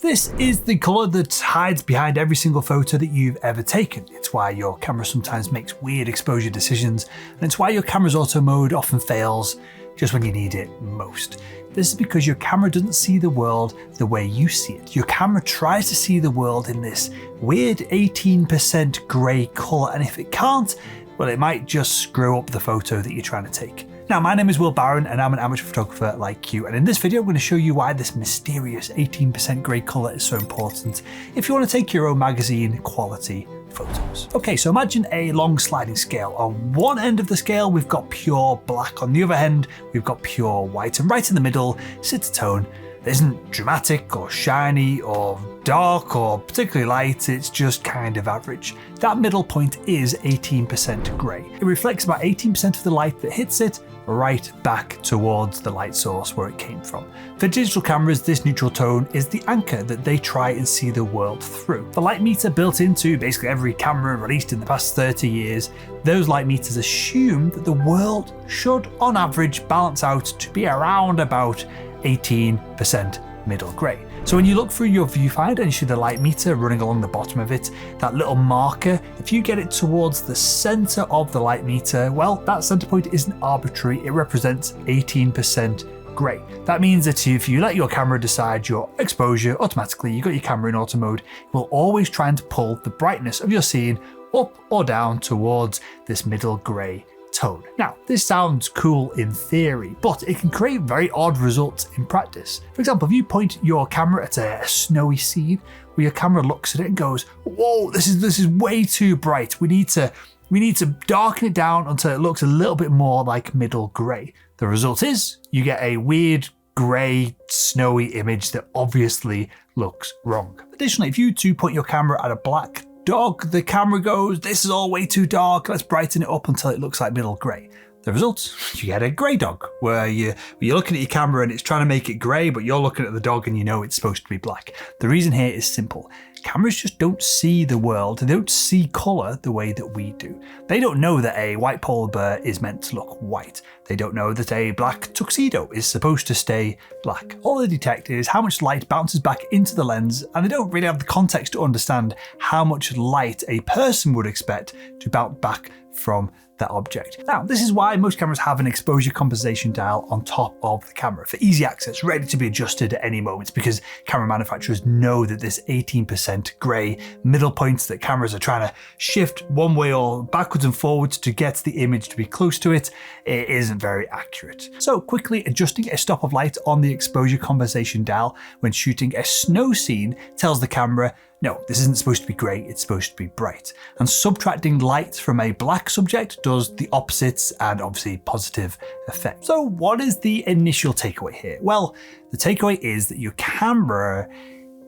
This is the colour that hides behind every single photo that you've ever taken. It's why your camera sometimes makes weird exposure decisions, and it's why your camera's auto mode often fails just when you need it most. This is because your camera doesn't see the world the way you see it. Your camera tries to see the world in this weird 18% grey colour, and if it can't, well, it might just screw up the photo that you're trying to take. Now, my name is Will Barron and I'm an amateur photographer like you, and in this video I'm going to show you why this mysterious 18% grey colour is so important if you want to take your own magazine quality photos. Okay, so imagine a long sliding scale. On one end of the scale we've got pure black, on the other end we've got pure white, and right in the middle sits a tone that isn't dramatic or shiny or dark or particularly light, it's just kind of average. That middle point is 18% grey. It reflects about 18% of the light that hits it right back towards the light source where it came from. For digital cameras, this neutral tone is the anchor that they try and see the world through. The light meter built into basically every camera released in the past 30 years, those light meters assume that the world should on average balance out to be around about 18% middle grey. So when you look through your viewfinder and you see the light meter running along the bottom of it, that little marker, if you get it towards the center of the light meter, well, that center point isn't arbitrary, it represents 18% grey. That means that if you let your camera decide your exposure, automatically you got your camera in auto mode, it will always try and pull the brightness of your scene up or down towards this middle grey tone. Now, this sounds cool in theory, but it can create very odd results in practice. For example, if you point your camera at a snowy scene, where your camera looks at it and goes, "Whoa, this is way too bright. We need to darken it down until it looks a little bit more like middle grey." The result is you get a weird grey, snowy image that obviously looks wrong. Additionally, if you point your camera at a black dog, the camera goes, "This is all way too dark, let's brighten it up until it looks like middle grey." The result, you get a grey dog, where you're looking at your camera and it's trying to make it grey, but you're looking at the dog and you know it's supposed to be black. The reason here is simple. Cameras just don't see the world, they don't see colour the way that we do. They don't know that a white polar bear is meant to look white. They don't know that a black tuxedo is supposed to stay black. All they detect is how much light bounces back into the lens, and they don't really have the context to understand how much light a person would expect to bounce back from that object. Now, this is why most cameras have an exposure compensation dial on top of the camera for easy access, ready to be adjusted at any moment, because camera manufacturers know that this 18% grey middle point that cameras are trying to shift one way or backwards and forwards to get the image to be close to it, it isn't very accurate. So quickly adjusting a stop of light on the exposure compensation dial when shooting a snow scene tells the camera, no, this isn't supposed to be grey, it's supposed to be bright. And subtracting light from a black subject does the opposites and obviously positive effect. So what is the initial takeaway here? Well, the takeaway is that your camera,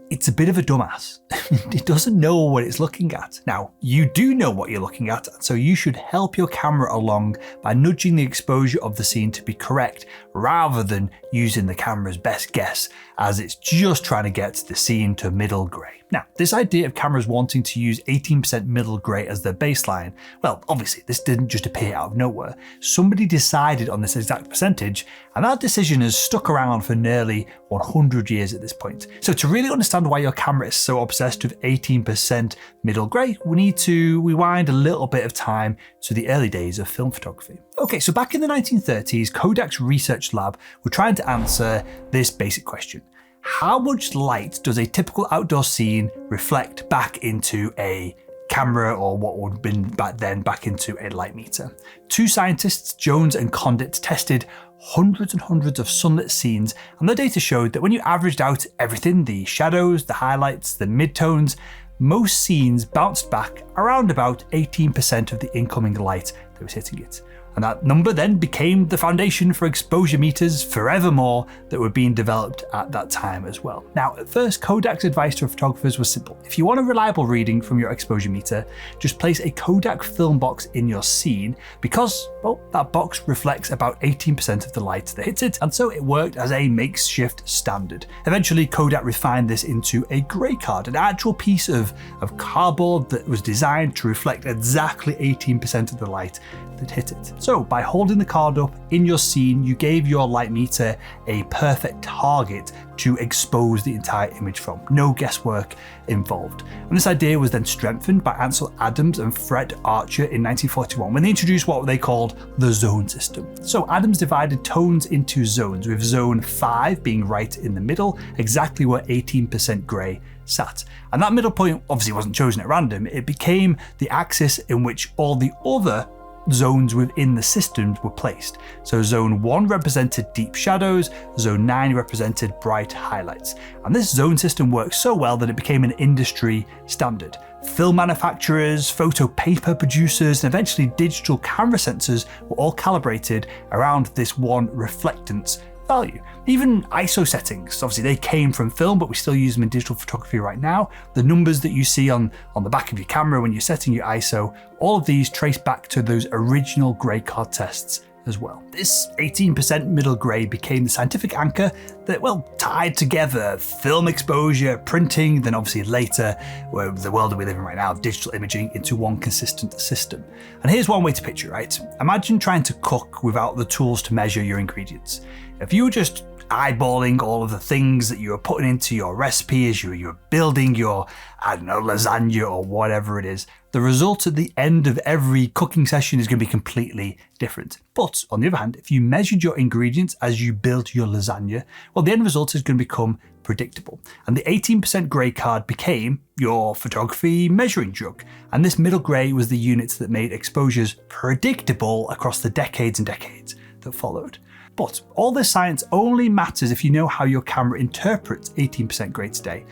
it's a bit of a dumbass. It doesn't know what it's looking at. Now, you do know what you're looking at, so you should help your camera along by nudging the exposure of the scene to be correct, rather than using the camera's best guess as it's just trying to get the scene to middle grey. Now, this idea of cameras wanting to use 18% middle grey as their baseline, well, obviously this didn't just appear out of nowhere. Somebody decided on this exact percentage, and that decision has stuck around for nearly 100 years at this point. So to really understand why your camera is so obsessed with 18% middle grey, we need to rewind a little bit of time to the early days of film photography. Okay, so back in the 1930s, Kodak's research lab were trying to answer this basic question. How much light does a typical outdoor scene reflect back into a camera, or what would have been back then back into a light meter? Two scientists, Jones and Condit, tested hundreds and hundreds of sunlit scenes, and the data showed that when you averaged out everything, the shadows, the highlights, the midtones, most scenes bounced back around about 18% of the incoming light that was hitting it. And that number then became the foundation for exposure meters forevermore that were being developed at that time as well. Now, at first, Kodak's advice to photographers was simple. If you want a reliable reading from your exposure meter, just place a Kodak film box in your scene, because, well, that box reflects about 18% of the light that hits it, and so it worked as a makeshift standard. Eventually, Kodak refined this into a grey card, an actual piece of cardboard that was designed to reflect exactly 18% of the light that hit it. So by holding the card up in your scene, you gave your light meter a perfect target to expose the entire image from. No guesswork involved. And this idea was then strengthened by Ansel Adams and Fred Archer in 1941 when they introduced what they called the zone system. So Adams divided tones into zones, with zone 5 being right in the middle, exactly where 18% grey sat. And that middle point obviously wasn't chosen at random, it became the axis in which all the other zones within the systems were placed. So zone 1 represented deep shadows, zone 9 represented bright highlights. And this zone system worked so well that it became an industry standard. Film manufacturers, photo paper producers, and eventually digital camera sensors were all calibrated around this one reflectance value. Even ISO settings, obviously they came from film, but we still use them in digital photography right now. The numbers that you see on the back of your camera when you're setting your ISO, all of these trace back to those original grey card tests as well. This 18% middle grey became the scientific anchor that, well, tied together film exposure, printing, then obviously later, the world that we live in right now, digital imaging, into one consistent system. And here's one way to picture it, right? Imagine trying to cook without the tools to measure your ingredients. If you were just eyeballing all of the things that you were putting into your recipe as you were building your, lasagna or whatever it is, the result at the end of every cooking session is going to be completely different. But on the other hand, if you measured your ingredients as you built your lasagna, well, the end result is going to become predictable. And the 18% grey card became your photography measuring jug. And this middle grey was the unit that made exposures predictable across the decades and decades that followed. But all this science only matters if you know how your camera interprets 18% grey today.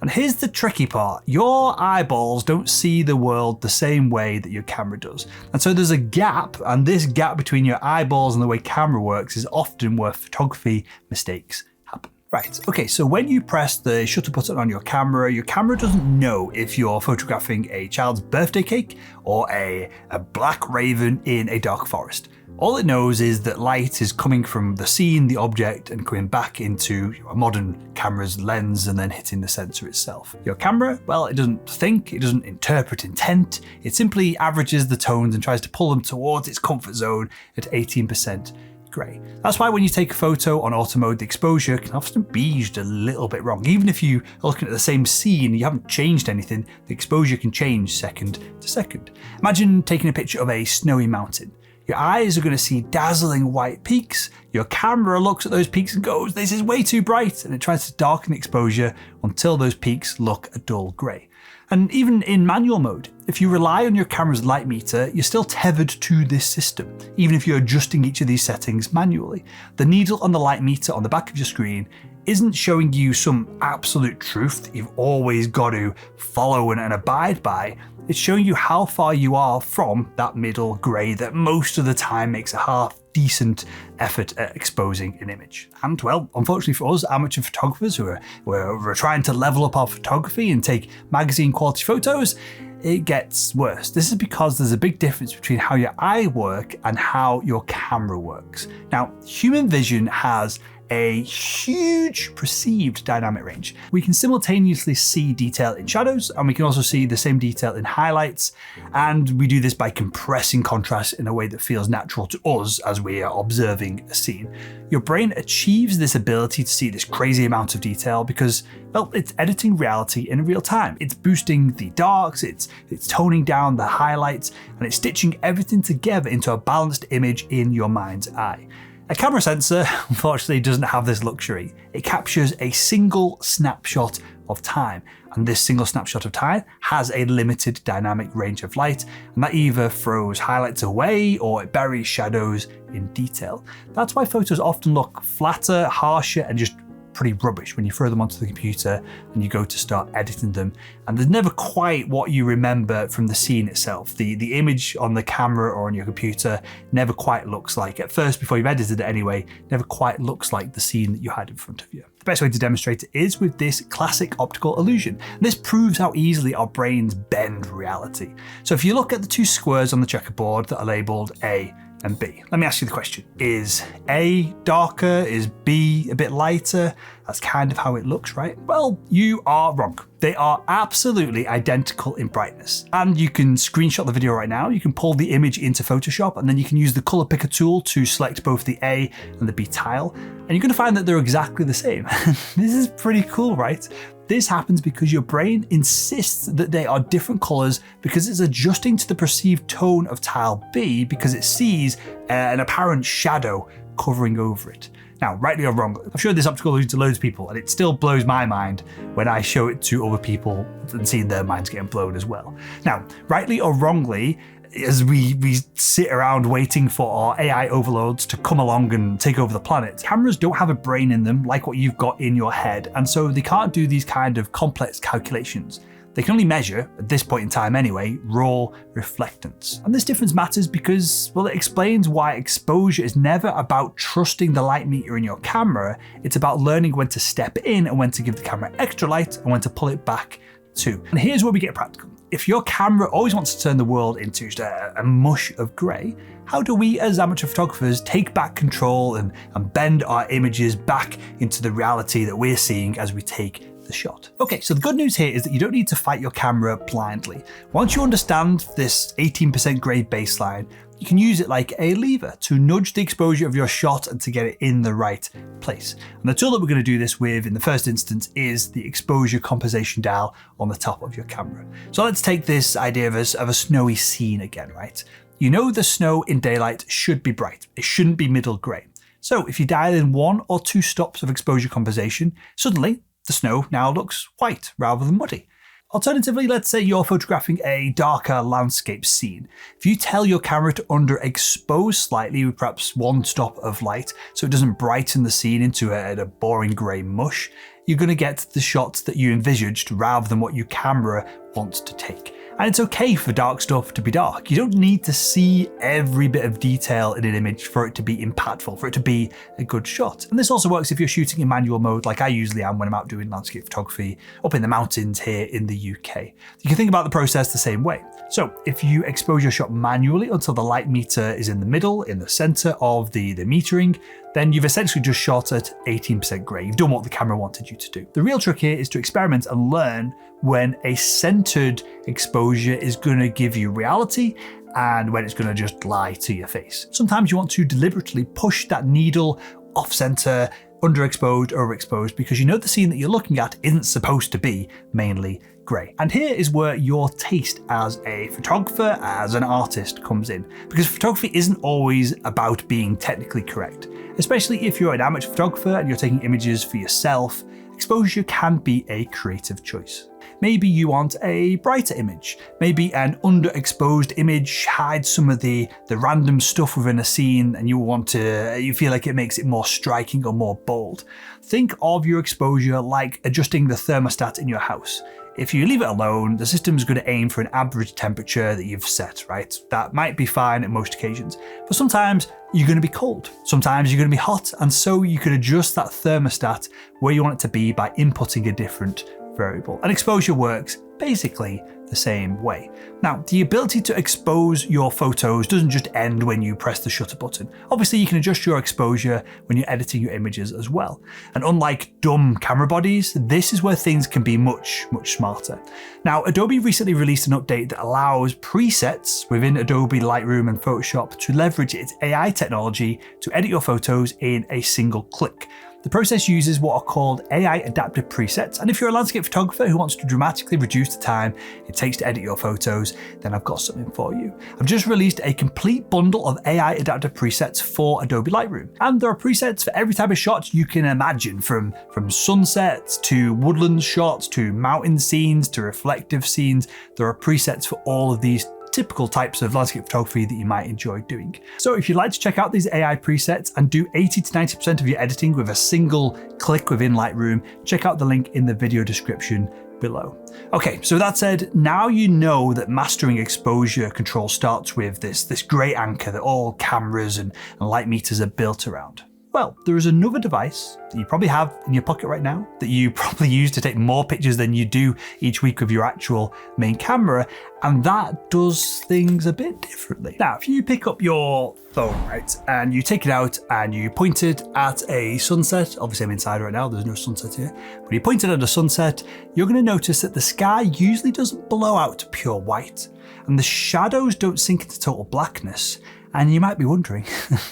And here's the tricky part. Your eyeballs don't see the world the same way that your camera does. And so there's a gap, and this gap between your eyeballs and the way camera works is often where photography mistakes happen. Right, okay, so when you press the shutter button on your camera doesn't know if you're photographing a child's birthday cake or a black raven in a dark forest. All it knows is that light is coming from the scene, the object, and coming back into a modern camera's lens and then hitting the sensor itself. Your camera, well, it doesn't think, it doesn't interpret intent, it simply averages the tones and tries to pull them towards its comfort zone at 18% grey. That's why when you take a photo on auto mode, the exposure can often be just a little bit wrong. Even if you are looking at the same scene, you haven't changed anything, the exposure can change second to second. Imagine taking a picture of a snowy mountain. Your eyes are going to see dazzling white peaks. Your camera looks at those peaks and goes, this is way too bright, and it tries to darken the exposure until those peaks look a dull grey. And even in manual mode, if you rely on your camera's light meter, you're still tethered to this system, even if you're adjusting each of these settings manually. The needle on the light meter on the back of your screen isn't showing you some absolute truth that you've always got to follow and abide by. It's showing you how far you are from that middle grey that most of the time makes a half decent effort at exposing an image. And well, unfortunately for us amateur photographers who are trying to level up our photography and take magazine quality photos, it gets worse. This is because there's a big difference between how your eye works and how your camera works. Now, human vision has a huge perceived dynamic range. We can simultaneously see detail in shadows, and we can also see the same detail in highlights, and we do this by compressing contrast in a way that feels natural to us as we are observing a scene. Your brain achieves this ability to see this crazy amount of detail because, well, it's editing reality in real time. It's boosting the darks, it's toning down the highlights, and it's stitching everything together into a balanced image in your mind's eye. A camera sensor, unfortunately, doesn't have this luxury. It captures a single snapshot of time, and this single snapshot of time has a limited dynamic range of light, and that either throws highlights away or it buries shadows in detail. That's why photos often look flatter, harsher, and just pretty rubbish when you throw them onto the computer and you go to start editing them. And there's never quite what you remember from the scene itself. The image on the camera or on your computer never quite looks like, at first before you've edited it anyway, never quite looks like the scene that you had in front of you. The best way to demonstrate it is with this classic optical illusion. And this proves how easily our brains bend reality. So if you look at the two squares on the checkerboard that are labeled A and B. Let me ask you the question. Is A darker? Is B a bit lighter? That's kind of how it looks, right? Well, you are wrong. They are absolutely identical in brightness. And you can screenshot the video right now. You can pull the image into Photoshop, and then you can use the color picker tool to select both the A and the B tile. And you're going to find that they're exactly the same. This is pretty cool, right? This happens because your brain insists that they are different colors because it's adjusting to the perceived tone of tile B because it sees an apparent shadow covering over it. Now, rightly or wrongly, I've showed this optical illusion to loads of people, and it still blows my mind when I show it to other people and seeing their minds getting blown as well. Now, rightly or wrongly, as we sit around waiting for our AI overloads to come along and take over the planet, cameras don't have a brain in them like what you've got in your head, and so they can't do these kind of complex calculations. They can only measure, at this point in time anyway, raw reflectance. And this difference matters because, well, it explains why exposure is never about trusting the light meter in your camera. It's about learning when to step in and when to give the camera extra light and when to pull it back too. And here's where we get practical. If your camera always wants to turn the world into just a mush of grey, how do we as amateur photographers take back control and bend our images back into the reality that we're seeing as we take the shot? Okay, so the good news here is that you don't need to fight your camera blindly. Once you understand this 18% grey baseline, you can use it like a lever to nudge the exposure of your shot and to get it in the right place. And the tool that we're going to do this with in the first instance is the exposure compensation dial on the top of your camera. So let's take this idea of a snowy scene again, right? You know the snow in daylight should be bright. It shouldn't be middle grey. So if you dial in 1 or 2 stops of exposure compensation, suddenly the snow now looks white rather than muddy. Alternatively, let's say you're photographing a darker landscape scene. If you tell your camera to underexpose slightly with perhaps 1 stop of light so it doesn't brighten the scene into a boring grey mush, you're going to get the shots that you envisaged rather than what your camera wants to take. And it's okay for dark stuff to be dark. You don't need to see every bit of detail in an image for it to be impactful, for it to be a good shot. And this also works if you're shooting in manual mode like I usually am when I'm out doing landscape photography up in the mountains here in the UK. You can think about the process the same way. So if you expose your shot manually until the light meter is in the middle, in the center of the metering, then you've essentially just shot at 18% grey. You've done what the camera wanted you to do. The real trick here is to experiment and learn when a centered exposure is going to give you reality and when it's going to just lie to your face. Sometimes you want to deliberately push that needle off center, underexposed, overexposed, because you know the scene that you're looking at isn't supposed to be mainly grey. And here is where your taste as a photographer, as an artist comes in, because photography isn't always about being technically correct. Especially if you're an amateur photographer and you're taking images for yourself, exposure can be a creative choice. Maybe you want a brighter image. Maybe an underexposed image hides some of the random stuff within a scene and you feel like it makes it more striking or more bold. Think of your exposure like adjusting the thermostat in your house. If you leave it alone, the system's going to aim for an average temperature that you've set, right? That might be fine at most occasions, but sometimes you're going to be cold. Sometimes you're going to be hot, and so you could adjust that thermostat where you want it to be by inputting a different variable. And exposure works basically the same way. Now, the ability to expose your photos doesn't just end when you press the shutter button. Obviously, you can adjust your exposure when you're editing your images as well. And unlike dumb camera bodies, this is where things can be much smarter. Now, Adobe recently released an update that allows presets within Adobe Lightroom and Photoshop to leverage its AI technology to edit your photos in a single click. The process uses what are called AI adaptive presets, and if you're a landscape photographer who wants to dramatically reduce the time it takes to edit your photos, then I've got something for you. I've just released a complete bundle of AI adaptive presets for Adobe Lightroom, and there are presets for every type of shot you can imagine, from sunsets to woodland shots to mountain scenes to reflective scenes. There are presets for all of these typical types of landscape photography that you might enjoy doing. So if you'd like to check out these AI presets and do 80 to 90% of your editing with a single click within Lightroom, check out the link in the video description below. Okay, so that said, now you know that mastering exposure control starts with this great anchor that all cameras and light meters are built around. Well, there is another device that you probably have in your pocket right now that you probably use to take more pictures than you do each week with your actual main camera, and that does things a bit differently. Now, if you pick up your phone, right, and you take it out and you point it at a sunset, obviously I'm inside right now, there's no sunset here, but you point it at a sunset, you're going to notice that the sky usually doesn't blow out to pure white, and the shadows don't sink into total blackness. And you might be wondering,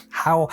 how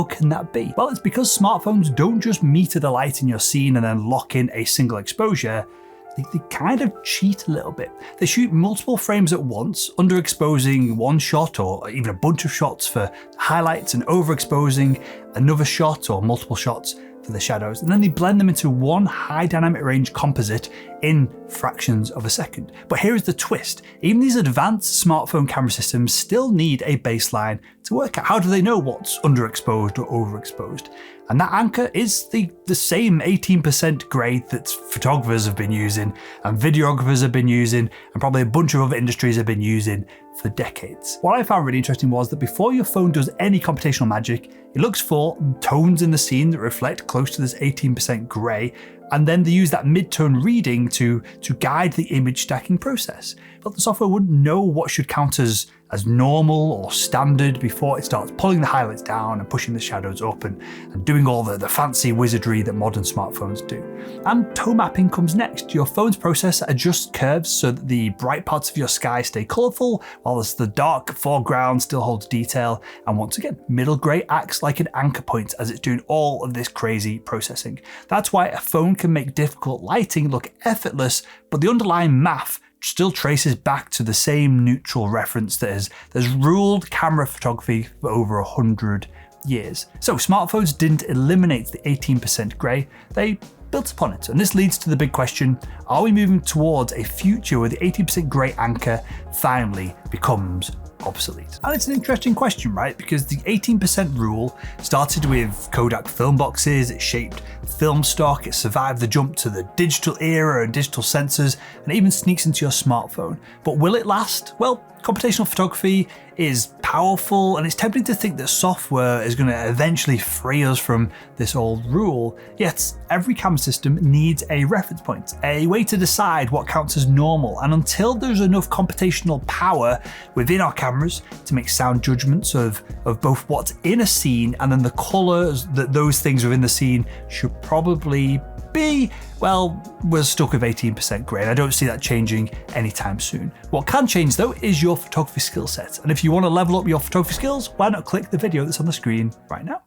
can that be? Well, it's because smartphones don't just meter the light in your scene and then lock in a single exposure. They kind of cheat a little bit. They shoot multiple frames at once, underexposing one shot or even a bunch of shots for highlights and overexposing another shot or multiple shots for the shadows, and then they blend them into one high dynamic range composite in fractions of a second. But here is the twist. Even these advanced smartphone camera systems still need a baseline to work out. How do they know what's underexposed or overexposed? And that anchor is the same 18% grey that photographers have been using and videographers have been using and probably a bunch of other industries have been using for decades. What I found really interesting was that before your phone does any computational magic, it looks for tones in the scene that reflect close to this 18% grey, and then they use that mid-tone reading to guide the image stacking process. But the software wouldn't know what should count as normal or standard before it starts pulling the highlights down and pushing the shadows up and doing all the fancy wizardry that modern smartphones do. And tone mapping comes next. Your phone's processor adjusts curves so that the bright parts of your sky stay colourful, while the dark foreground still holds detail. And once again, middle grey acts like an anchor point as it's doing all of this crazy processing. That's why a phone can make difficult lighting look effortless, but the underlying math still traces back to the same neutral reference that has ruled camera photography for over 100 years. So smartphones didn't eliminate the 18% grey, they built upon it. And this leads to the big question, are we moving towards a future where the 18% grey anchor finally becomes obsolete? And it's an interesting question, right? Because the 18% rule started with Kodak film boxes, it shaped film stock, it survived the jump to the digital era and digital sensors, and it even sneaks into your smartphone. But will it last? Well, computational photography is powerful, and it's tempting to think that software is going to eventually free us from this old rule. Yet every camera system needs a reference point, a way to decide what counts as normal. And until there's enough computational power within our cameras to make sound judgments of both what's in a scene and then the colors that those things within the scene should probably be, well, we're stuck with 18% grey, and I don't see that changing anytime soon. What can change though is your photography skill set, and if you want to level up your photography skills, why not click the video that's on the screen right now?